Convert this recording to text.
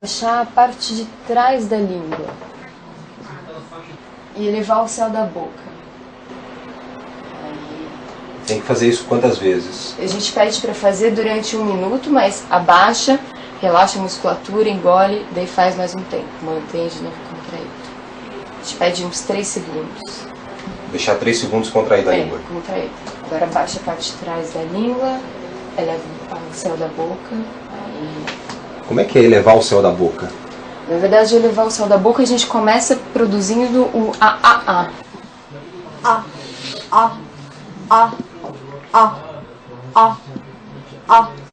Baixar a parte de trás da língua e elevar o céu da boca. Tem que fazer isso quantas vezes? A gente pede para fazer durante 1 minuto, mas abaixa, relaxa a musculatura, engole, daí faz mais um tempo. Mantém de novo contraído. A gente pede uns 3 segundos. Deixar 3 segundos contraída a língua. Contraído. Agora abaixa a parte de trás da língua, eleva o céu da boca. Aí... Como é que é elevar o céu da boca? Na verdade, elevar o céu da boca, a gente começa produzindo o A. A. A. A. A. A.